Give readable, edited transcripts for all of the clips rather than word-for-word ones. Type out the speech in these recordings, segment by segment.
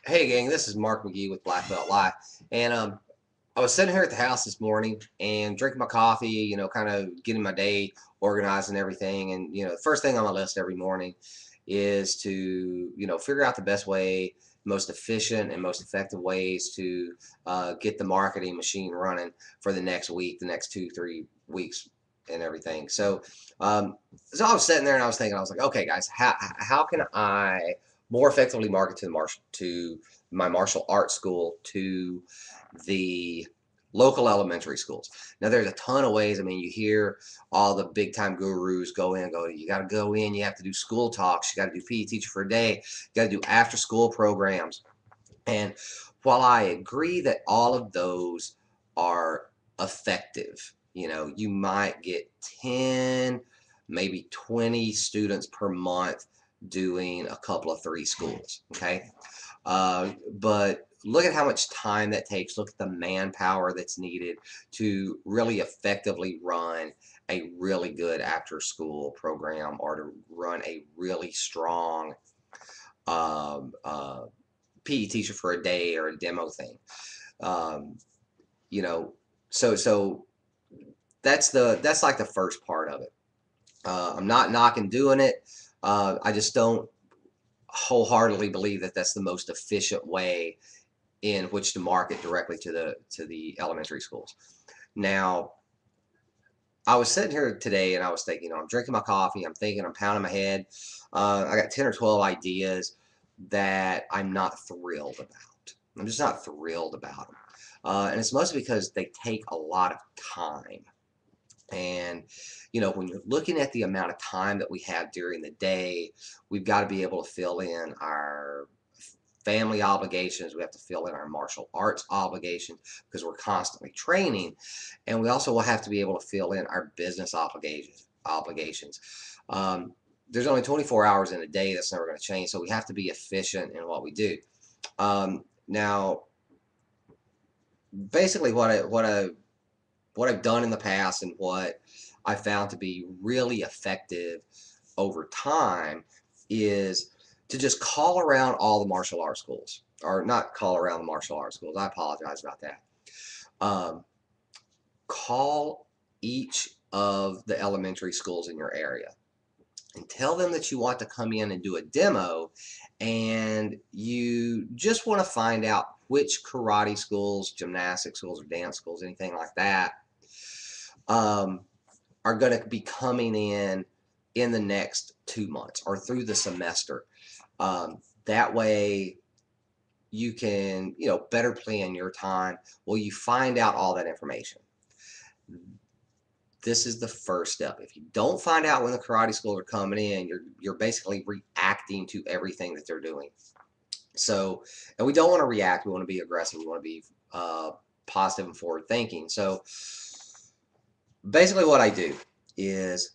Hey gang, this is Mark McGee with Black Belt Live, and I was sitting here at the house this morning and drinking my coffee, kind of getting my day organized and everything. And the first thing on my list every morning is to figure out the best way, most efficient and most effective ways to get the marketing machine running for the next week, the next 2, 3 weeks, and everything. So I was sitting there and I was thinking, I was like, okay, guys, how can I more effectively market to my martial arts school, to the local elementary schools? Now, there's a ton of ways. I mean, you hear all the big time gurus go, you got to go in, you have to do school talks, you got to do PE teacher for a day, you got to do after school programs. And while I agree that all of those are effective, you might get 10, maybe 20 students per month doing a couple of three schools. Okay. But look at how much time that takes. Look at the manpower that's needed to really effectively run a really good after school program, or to run a really strong um, uh, PE teacher for a day or a demo thing. Um, you know, so that's like the first part of it. I'm not knocking doing it. I just don't wholeheartedly believe that that's the most efficient way in which to market directly to the elementary schools. Now, I was sitting here today and I was thinking, I'm drinking my coffee, I'm thinking, I'm pounding my head. I got 10 or 12 ideas that I'm not thrilled about. I'm just not thrilled about them. And it's mostly because they take a lot of time. And, when you're looking at the amount of time that we have during the day, we've got to be able to fill in our family obligations. We have to fill in our martial arts obligations because we're constantly training. And we also will have to be able to fill in our business obligations. Um, there's only 24 hours in a day. That's never going to change. So we have to be efficient in what we do. Now, basically, what I've done in the past and what I found to be really effective over time is to just call around all the martial arts schools, or not call around the martial arts schools. I apologize about that. Um, Call each of the elementary schools in your area and tell them that you want to come in and do a demo, and you just want to find out which karate schools, gymnastic schools, or dance schools, anything like that, um, are going to be coming in the next 2 months or through the semester. That way you can, better plan your time. Well, you find out all that information. This is the first step. If you don't find out when the karate schools are coming in, you're basically reacting to everything that they're doing. So, and we don't want to react. We want to be aggressive. We want to be positive and forward thinking. So, basically, what I do is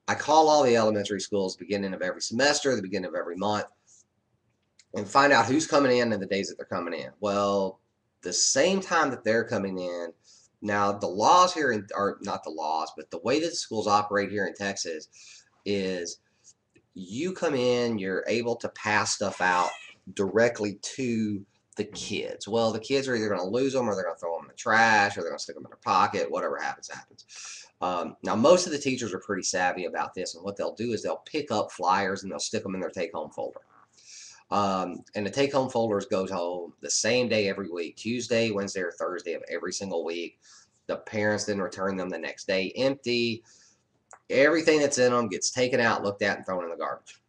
I call all the elementary schools beginning of every semester, the beginning of every month, and find out who's coming in and the days that they're coming in. Well, the same time that they're coming in, now the laws here are not the laws, but the way that the schools operate here in Texas is you come in, you're able to pass stuff out directly to the kids. Well, the kids are either going to lose them, or they're going to throw them in the trash, or they're going to stick them in their pocket. Whatever happens, happens. Now, most of the teachers are pretty savvy about this, and what they'll do is they'll pick up flyers and they'll stick them in their take-home folder. And the take-home folders goes home the same day every week, Tuesday, Wednesday, or Thursday of every single week. The parents then return them the next day empty. Everything that's in them gets taken out, looked at, and thrown in the garbage.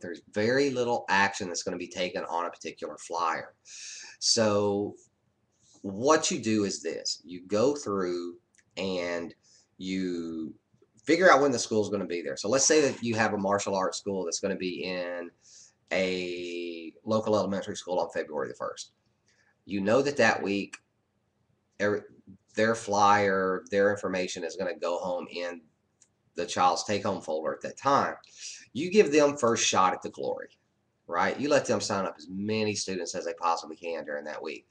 There's very little action that's going to be taken on a particular flyer. So what you do is this: you go through and you figure out when the school is going to be there. So let's say that you have a martial arts school that's going to be in a local elementary school on February the 1st. You know that week, their flyer, their information is going to go home in the child's take-home folder at that time. You give them first shot at the glory, right? You let them sign up as many students as they possibly can during that week.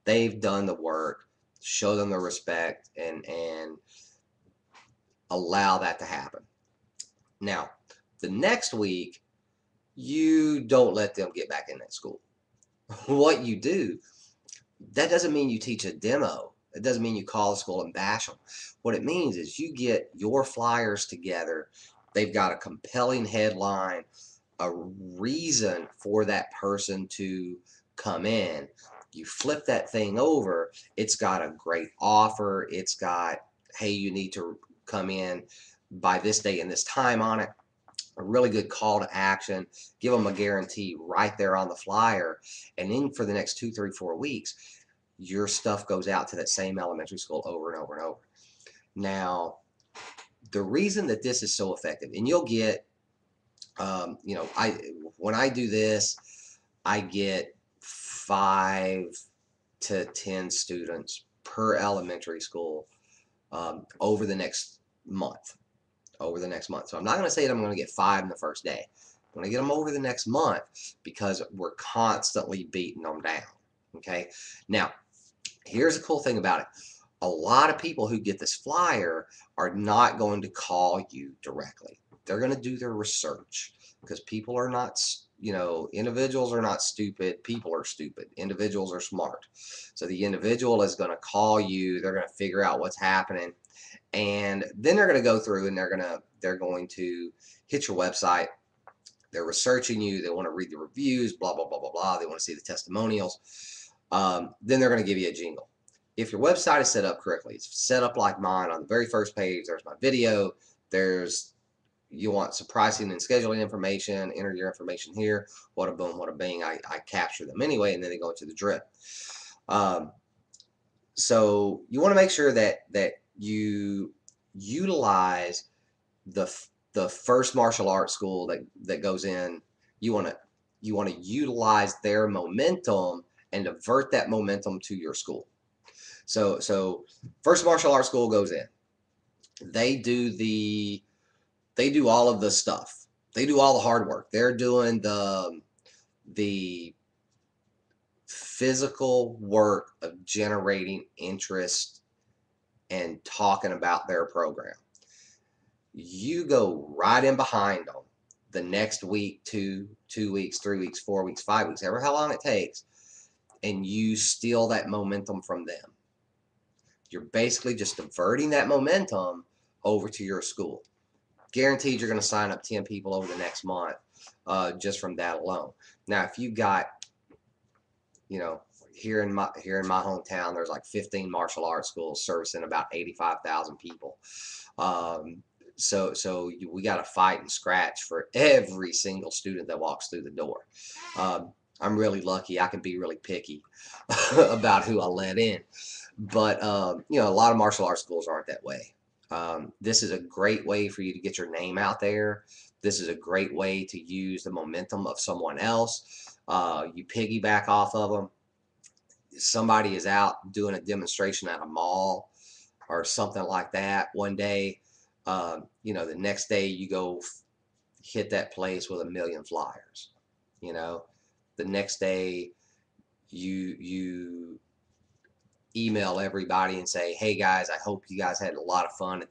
They've done the work. Show them the respect, and allow that to happen. Now, the next week, you don't let them get back in that school. what you do, that doesn't mean you teach a demo. It doesn't mean you call the school and bash them. What it means is you get your flyers together. They've got a compelling headline, a reason for that person to come in. You flip that thing over, it's got a great offer. It's got, hey, you need to come in by this day and this time on it. A really good call to action. Give them a guarantee right there on the flyer. And then for the next 2, 3, 4 weeks, your stuff goes out to that same elementary school over and over and over. Now, the reason that this is so effective, and you'll get, when I do this, I get 5 to 10 students per elementary school over the next month. So I'm not going to say that I'm going to get 5 in the first day. I'm going to get them over the next month because we're constantly beating them down. Okay. Now, here's the cool thing about it. A lot of people who get this flyer are not going to call you directly. They're going to do their research because people are not, individuals are not stupid. People are stupid. Individuals are smart. So the individual is going to call you. They're going to figure out what's happening. And then they're going to go through and they're going to hit your website. They're researching you. They want to read the reviews, blah, blah, blah, blah, blah. They want to see the testimonials. Then they're going to give you a jingle. If your website is set up correctly, it's set up like mine. On the very first page, there's my video. You want some pricing and scheduling information. Enter your information here. What a boom, what a bing. I capture them anyway, and then they go into the drip. So you want to make sure that you utilize the first martial arts school that goes in. You want to utilize their momentum and divert that momentum to your school. So first martial arts school goes in. They do all of the stuff. They do all the hard work. They're doing the physical work of generating interest and talking about their program. You go right in behind them the next week, 2 weeks, 3 weeks, 4 weeks, 5 weeks, ever how long it takes, and you steal that momentum from them. You're basically just diverting that momentum over to your school. Guaranteed you're going to sign up 10 people over the next month just from that alone. Now, if you got, here in my hometown, there's like 15 martial arts schools servicing about 85,000 people. So we got to fight and scratch for every single student that walks through the door. I'm really lucky. I can be really picky about who I let in. But, a lot of martial arts schools aren't that way. This is a great way for you to get your name out there. This is a great way to use the momentum of someone else. You piggyback off of them. Somebody is out doing a demonstration at a mall or something like that one day. The next day you go hit that place with 1 million flyers. The next day you email everybody and say, hey guys, I hope you guys had a lot of fun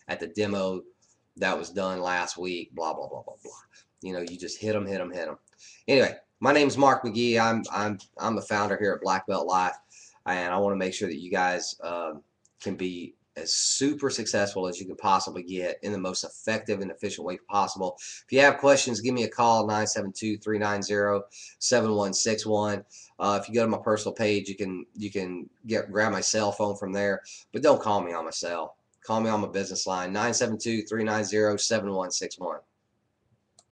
at the demo that was done last week, blah, blah, blah, blah, blah. You just hit them. Anyway, my name is Mark McGee. I'm the founder here at Black Belt Life, and I want to make sure that you guys can be as super successful as you can possibly get in the most effective and efficient way possible. If you have questions, give me a call, 972-390-7161. If you go to my personal page, you can grab my cell phone from there, but don't call me on my cell. Call me on my business line, 972-390-7161.